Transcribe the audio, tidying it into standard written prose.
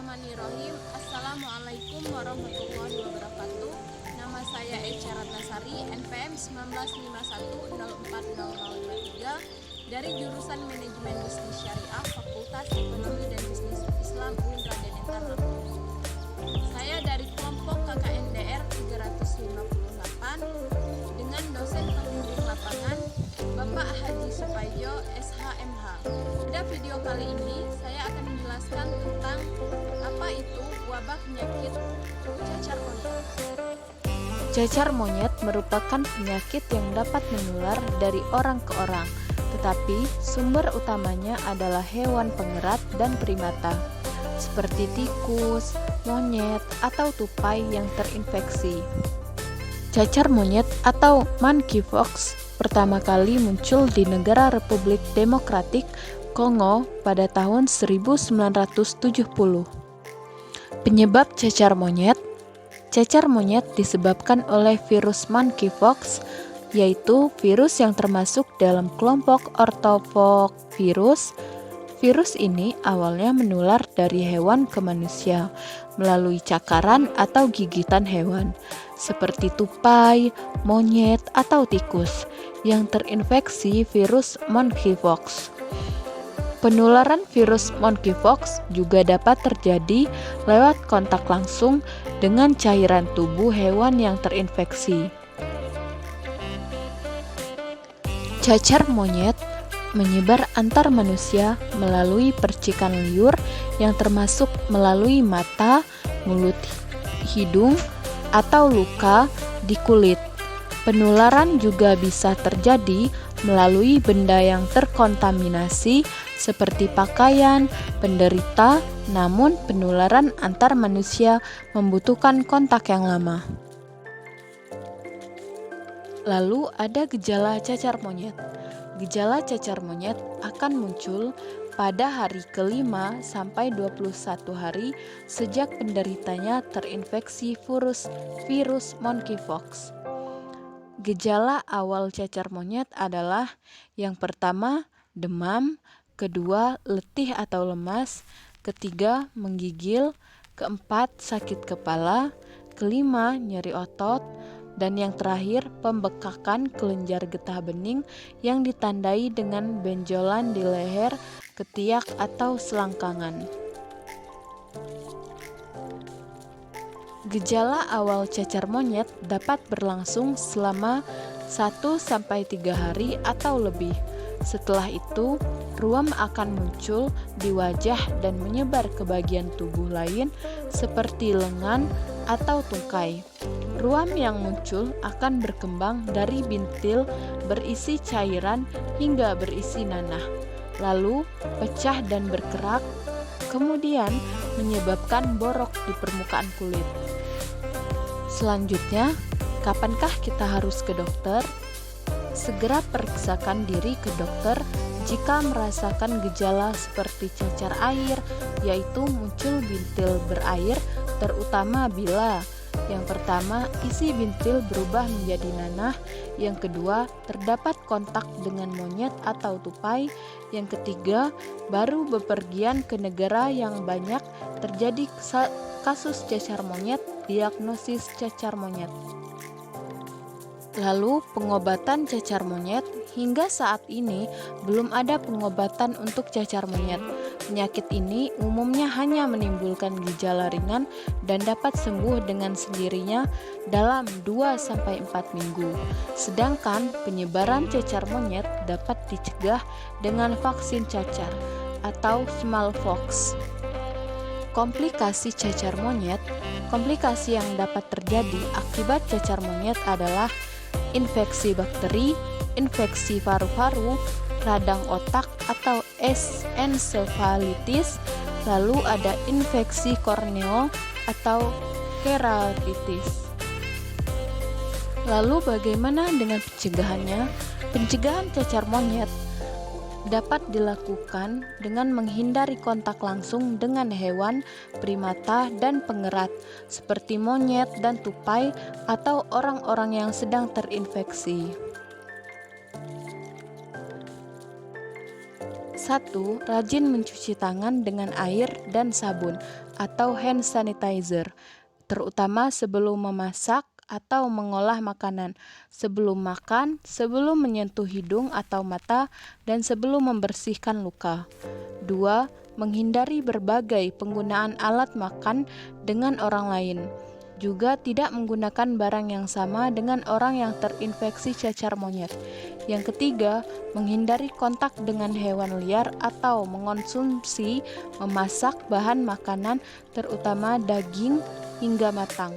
Bismillahirrahmanirrahim. Assalamualaikum warahmatullahi wabarakatuh. Nama saya Echa Ratnasari, NPM 1951040053 dari jurusan Manajemen Bisnis Syariah, Fakultas Ekonomi dan Bisnis Islam UIN Raden Intan Lampung. Saya dari kelompok KKNDR 358 dengan dosen pembimbing lapangan Bapak Haji Supayo SHMH. Pada video kali ini saya akan menjelaskan tentang apa itu wabah penyakit cacar monyet. Cacar monyet merupakan penyakit yang dapat menular dari orang ke orang, tetapi sumber utamanya adalah hewan pengerat dan primata, seperti tikus, monyet, atau tupai yang terinfeksi. Cacar monyet atau monkeypox pertama kali muncul di negara Republik Demokratik Kongo pada tahun 1970. Penyebab cacar monyet. Cacar monyet disebabkan oleh virus monkeypox, yaitu virus yang termasuk dalam kelompok ortopoxvirus. Virus ini awalnya menular dari hewan ke manusia melalui cakaran atau gigitan hewan, seperti tupai, monyet, atau tikus yang terinfeksi virus monkeypox. Penularan virus monkeypox juga dapat terjadi lewat kontak langsung dengan cairan tubuh hewan yang terinfeksi. Cacar monyet menyebar antar manusia melalui percikan liur yang termasuk melalui mata, mulut, hidung, atau luka di kulit. Penularan juga bisa terjadi melalui benda yang terkontaminasi seperti pakaian penderita, namun penularan antar manusia membutuhkan kontak yang lama. Lalu ada gejala cacar monyet. Gejala cacar monyet akan muncul pada hari ke-5 sampai 21 hari sejak penderitanya terinfeksi virus monkeypox. Gejala awal cacar monyet adalah yang pertama, demam, kedua, letih atau lemas, ketiga, menggigil, keempat, sakit kepala, kelima, nyeri otot, dan yang terakhir, pembekakan kelenjar getah bening yang ditandai dengan benjolan di leher, ketiak, atau selangkangan. Gejala awal cacar monyet dapat berlangsung selama 1-3 hari atau lebih. Setelah itu, ruam akan muncul di wajah dan menyebar ke bagian tubuh lain seperti lengan atau tungkai. Ruam yang muncul akan berkembang dari bintil berisi cairan hingga berisi nanah, lalu pecah dan berkerak, kemudian menyebabkan borok di permukaan kulit. Selanjutnya, kapankah kita harus ke dokter? Segera periksakan diri ke dokter jika merasakan gejala seperti cacar air, yaitu muncul bintil berair, terutama bila yang pertama, isi bintil berubah menjadi nanah, yang kedua, terdapat kontak dengan monyet atau tupai, yang ketiga, baru bepergian ke negara yang banyak terjadi kasus cacar monyet, diagnosis cacar monyet. Lalu pengobatan cacar monyet, hingga saat ini belum ada pengobatan untuk cacar monyet. Penyakit ini umumnya hanya menimbulkan gejala ringan dan dapat sembuh dengan sendirinya dalam 2-4 minggu. Sedangkan penyebaran cacar monyet dapat dicegah dengan vaksin cacar atau smallpox. Komplikasi cacar monyet. Komplikasi yang dapat terjadi akibat cacar monyet adalah infeksi bakteri, infeksi paru-paru, radang otak atau ensefalitis, lalu ada infeksi korneal atau keratitis. Lalu bagaimana dengan pencegahannya? Pencegahan cacar monyet dapat dilakukan dengan menghindari kontak langsung dengan hewan, primata, dan pengerat seperti monyet dan tupai atau orang-orang yang sedang terinfeksi. 1. Rajin mencuci tangan dengan air dan sabun. atau hand sanitizer, terutama sebelum memasak atau mengolah makanan, sebelum makan, sebelum menyentuh hidung atau mata, dan sebelum membersihkan luka. 2. Menghindari berbagai penggunaan alat makan dengan orang lain. Juga tidak menggunakan barang yang sama dengan orang yang terinfeksi cacar monyet. Yang ketiga, menghindari kontak dengan hewan liar atau mengonsumsi, memasak bahan makanan terutama daging hingga matang.